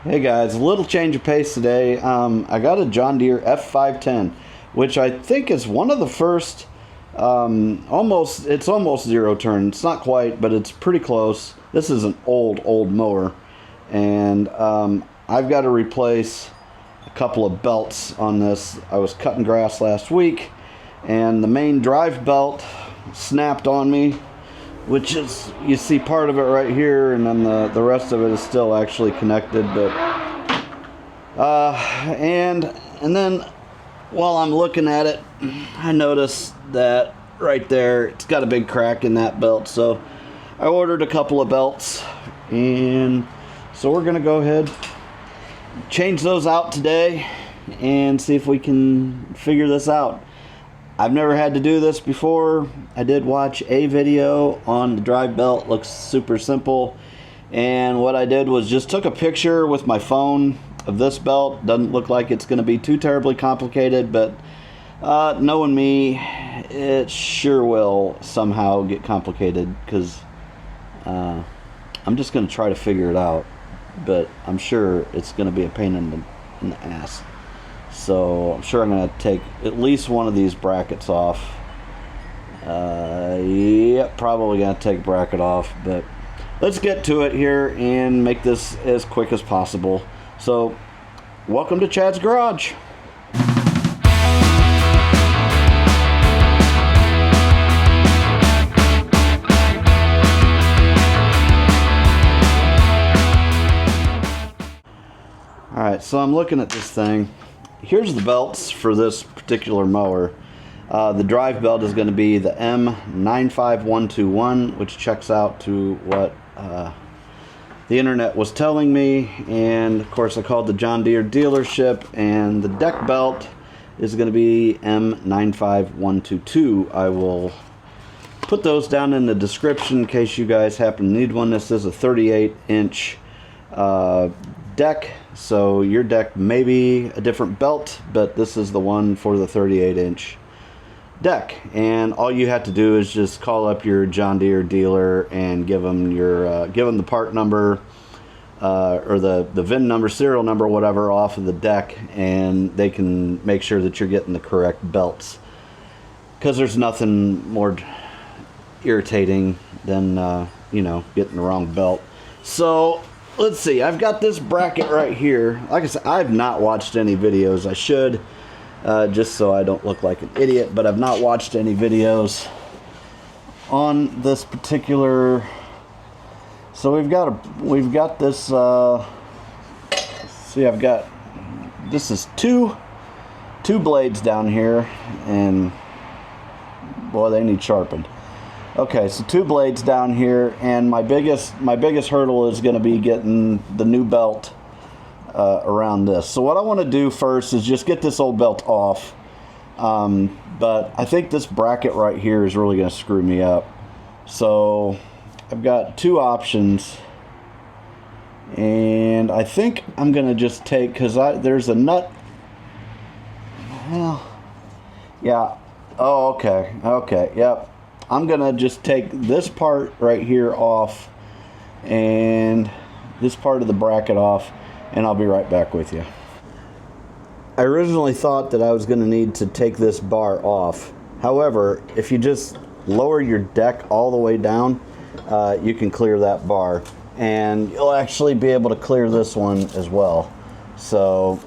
Hey guys, a little change of pace today. I got a John Deere F510, which I think is one of the first, it's almost zero turn. It's not quite, but it's pretty close. This is an old mower, and I've got to replace a couple of belts on this. I was cutting grass last week, and the main drive belt snapped on me, which is, you see part of it right here, and then the rest of it is still actually connected. But and then while I'm looking at it, I noticed that right there it's got a big crack in that belt. So I ordered a couple of belts, and so we're gonna go ahead change those out today and see if we can figure this out. I've never had to do this before. I did watch a video on the drive belt. Looks super simple. And what I did was just took a picture with my phone of this belt. Doesn't look like it's going to be too terribly complicated, but knowing me, it sure will somehow get complicated, because I'm just going to try to figure it out. But I'm sure it's going to be a pain in the ass. So I'm sure I'm going to take at least one of these brackets off. Yep, probably going to take a bracket off. But let's get to it here and make this as quick as possible. So, welcome to Chad's Garage. Alright, so I'm looking at this thing. Here's the belts for this particular mower. The drive belt is going to be the M95121, which checks out to what the internet was telling me. And of course I called the John Deere dealership, and the deck belt is going to be M95122. I will put those down in the description in case you guys happen to need one. This is a 38-inch deck, so your deck may be a different belt, but this is the one for the 38-inch deck. And all you have to do is just call up your John Deere dealer and give them your give them the part number or the VIN number, serial number, whatever, off of the deck, and they can make sure that you're getting the correct belts, because there's nothing more irritating than you know, getting the wrong belt. So let's see, I've got this bracket right here. Like I said, I've not watched any videos. I should, just so I don't look like an idiot, but I've not watched any videos on this particular. So we've got this, see, I've got, this is two blades down here, and boy, they need sharpened. Okay, so two blades down here, and my biggest hurdle is going to be getting the new belt around this. So what I want to do first is just get this old belt off, but I think this bracket right here is really going to screw me up. So I've got two options, and I think I'm going to just take, because there's a nut. Well, yeah. Oh, okay, yep. I'm gonna just take this part right here off, and this part of the bracket off, and I'll be right back with you. I originally thought that I was gonna need to take this bar off. However, if you just lower your deck all the way down, you can clear that bar, and you'll actually be able to clear this one as well. So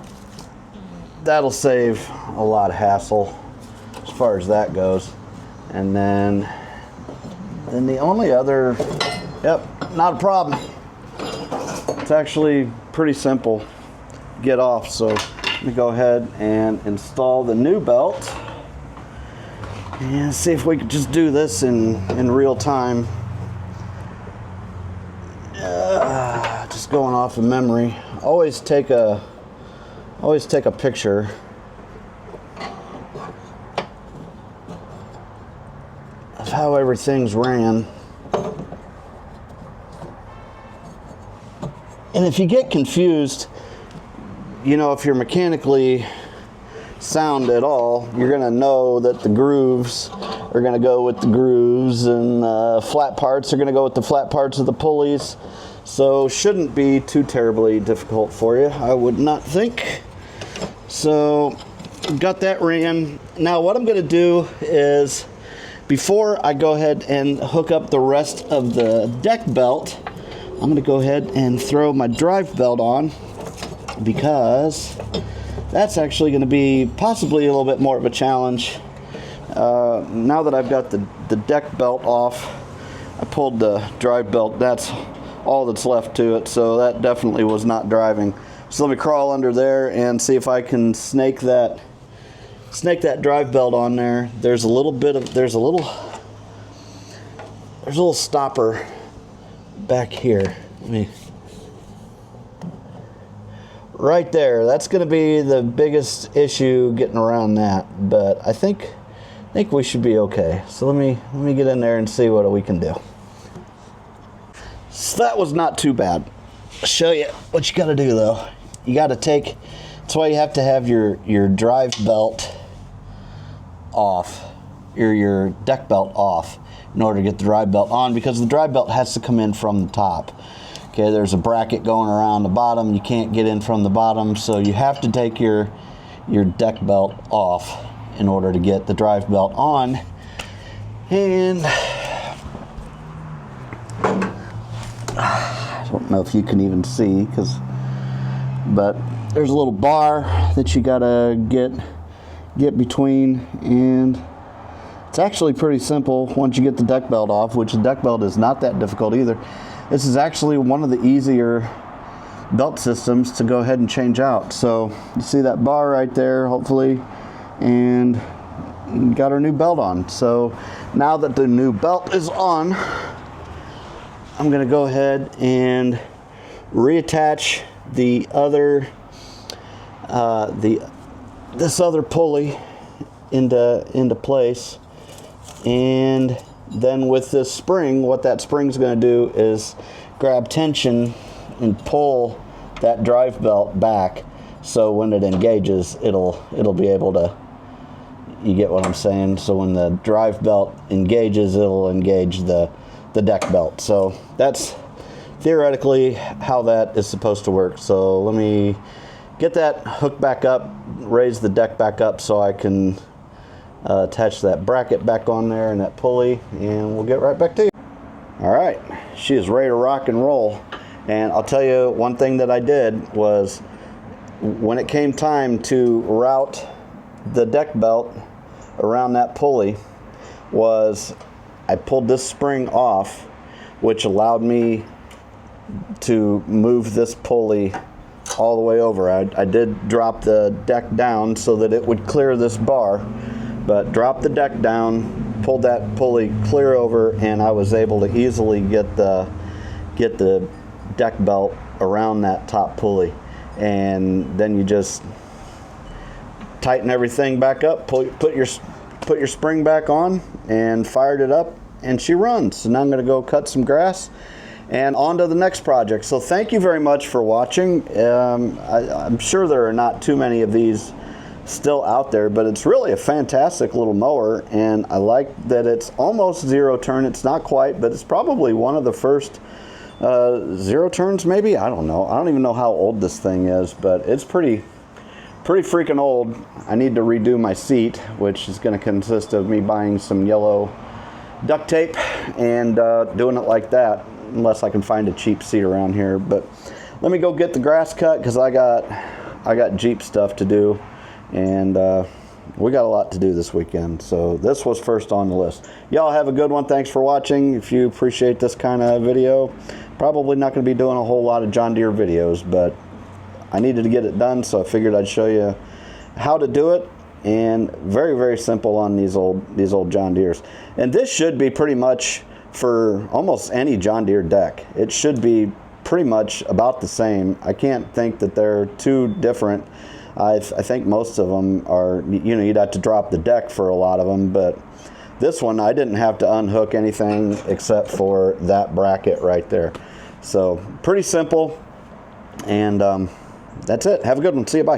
that'll save a lot of hassle as far as that goes. And then the only other, yep, not a problem. It's actually pretty simple to get off. So let me go ahead and install the new belt and see if we could just do this in real time. Just going off of memory. Always take a picture of how everything's ran. And if you get confused, you know, if you're mechanically sound at all, you're gonna know that the grooves are gonna go with the grooves, and flat parts are gonna go with the flat parts of the pulleys. So shouldn't be too terribly difficult for you, I would not think. So got that ran. Now what I'm going to do is, before I go ahead and hook up the rest of the deck belt, I'm going to go ahead and throw my drive belt on, because that's actually going to be possibly a little bit more of a challenge. Now that I've got the deck belt off, I pulled the drive belt. That's all that's left to it, so that definitely was not driving. So let me crawl under there and see if I can snake that drive belt on there. There's a little stopper back here. Right there. That's going to be the biggest issue, getting around that, but I think we should be okay. So let me get in there and see what we can do. So that was not too bad. I'll show you what you got to do though. You got to that's why you have to have your drive belt off, your deck belt off, in order to get the drive belt on, because the drive belt has to come in from the top. Okay, there's a bracket going around the bottom. You can't get in from the bottom, so you have to take your deck belt off in order to get the drive belt on. And I don't know if you can even see, but there's a little bar that you gotta get between, and it's actually pretty simple once you get the deck belt off, which the deck belt is not that difficult either. This is actually one of the easier belt systems to go ahead and change out. So you see that bar right there, hopefully, and got our new belt on. So now that the new belt is on, I'm going to go ahead and reattach the other this other pulley into place, and then with this spring, what that spring's going to do is grab tension and pull that drive belt back, so when it engages, it'll be able to, you get what I'm saying? So when the drive belt engages, it'll engage the deck belt. So that's theoretically how that is supposed to work. So let me get that hooked back up, raise the deck back up so I can attach that bracket back on there and that pulley, and we'll get right back to you. All right, she is ready to rock and roll. And I'll tell you, one thing that I did was, when it came time to route the deck belt around that pulley, was I pulled this spring off, which allowed me to move this pulley all the way over. I did drop the deck down so that it would clear this bar, but dropped the deck down, pulled that pulley clear over, and I was able to easily get the deck belt around that top pulley. And then you just tighten everything back up, put your spring back on, and fired it up, and she runs. So now I'm going to go cut some grass and on to the next project. So thank you very much for watching. I'm sure there are not too many of these still out there, but it's really a fantastic little mower, and I like that it's almost zero turn. It's not quite, but it's probably one of the first zero turns, maybe. I don't know. I don't even know how old this thing is, but it's pretty freaking old. I need to redo my seat, which is going to consist of me buying some yellow duct tape and doing it like that, unless I can find a cheap seat around here. But let me go get the grass cut, because I got Jeep stuff to do, and we got a lot to do this weekend. So this was first on the list. Y'all have a good one. Thanks for watching. If you appreciate this kind of video, probably not going to be doing a whole lot of John Deere videos, but I needed to get it done, so I figured I'd show you how to do it. And very, very simple on these old John Deeres. And this should be pretty much for almost any John Deere deck. It should be pretty much about the same. I can't think that they're too different. I think most of them are, you'd have to drop the deck for a lot of them, but this one I didn't have to unhook anything except for that bracket right there. So pretty simple, and that's it. Have a good one. See you. Bye.